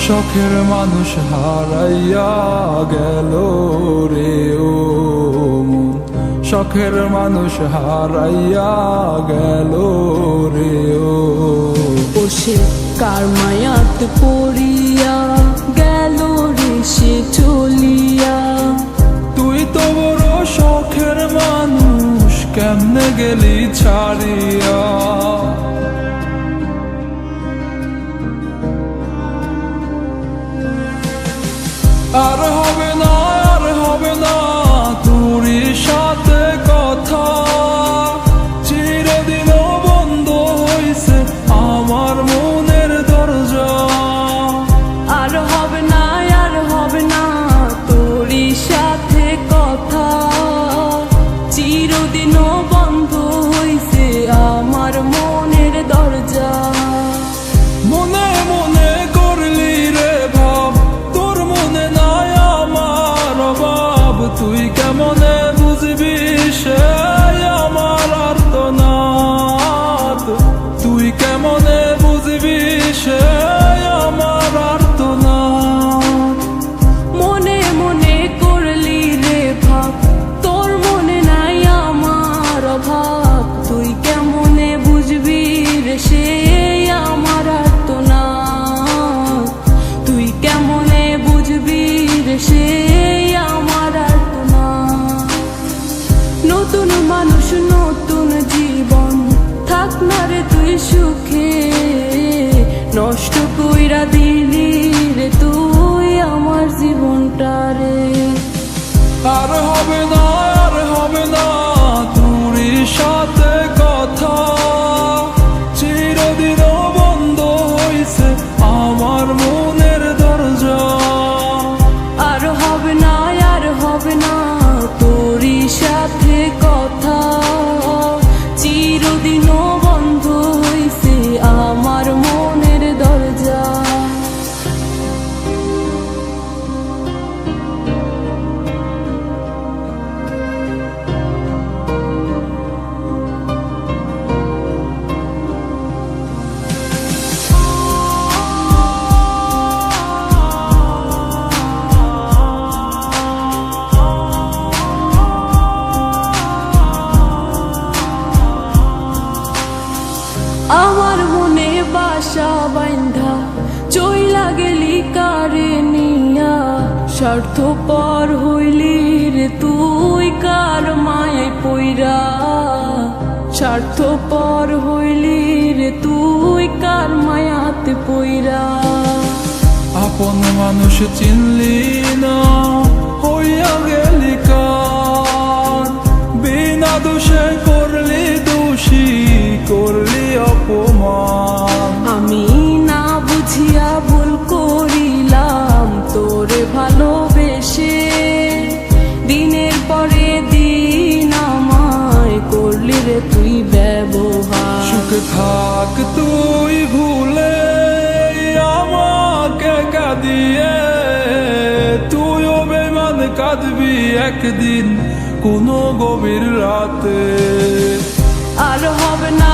শখের মানুষ হারাইয়া গেল রে ও মন, শখের মানুষ হারাইয়া গেল রে ও। সে কার মায়াত পড়িয়া গেল রে সে চলিয়া। তুই তো বড় শখের মানুষ, কেমনে গেলি ছাড়িয়া। আর হবে না, আর হবে না তোরই সাথে কথা, চিরদিন বন্ধ হইছে আমার মনের দরজা। আর হবে না, আর হবে না তোরই সাথে কথা, চিরদিনও বন্ধ হইছে আমার মনের দরজা। মনে মনে করলি রে ভাব, তোর মনে নাই আমার অভাব। তুই কেমনে বুঝবি সে আমার আর্তনাদ, তুই কেমনে বুঝবি সে আমার আর্তনাদ। মনে মনে করলি রে ভাব, তোর মনে নাই আমার অভাব। তুই কেমনে বুঝবি রে সে আমার আর্তনাদ, তুই কেমনে বুঝবি রে সে আমার আর্তনাদ। নতুন মানুষ নতুন জীবন, থাক না রে তুই সুখে, নষ্ট কইরা দিলি রে তুই আমার জীবনটা রে। আর হবে না, আর হবে না তোরই সাথে কথা, চিরদিন বন্ধ হইছে আমার মনের দরজা। আর হবে না, আর হবে না তোরই সাথে কথা, চিরদিনও বন্ধ হইছে আমার মনের দরজা। আমার মনে বাসা বাইন্ধা চইলা গেলি কারে নিয়া, স্বার্থপর হইলি রে তুই কার মায়ায় পইরা। স্বার্থপর হইলি রে তুই কার মায়াতে পইরা। আপন মানুষ চিনলি না, হইয়া গেলি কার। বিনা দোষে করলি দোষী, করলি অপমান। আমি না বুঝিয়া ভুল করিলাম তোরে ভালোবেসে, দিনের পরে দিন আমায় করলি রে তুই ব্যবহার। সুখে থাক তুই ভুলে আমাকে কাঁদিয়ে, তুইও বেমান কাঁদবি একদিন কোনো গভীর রাতে। আর হবে না,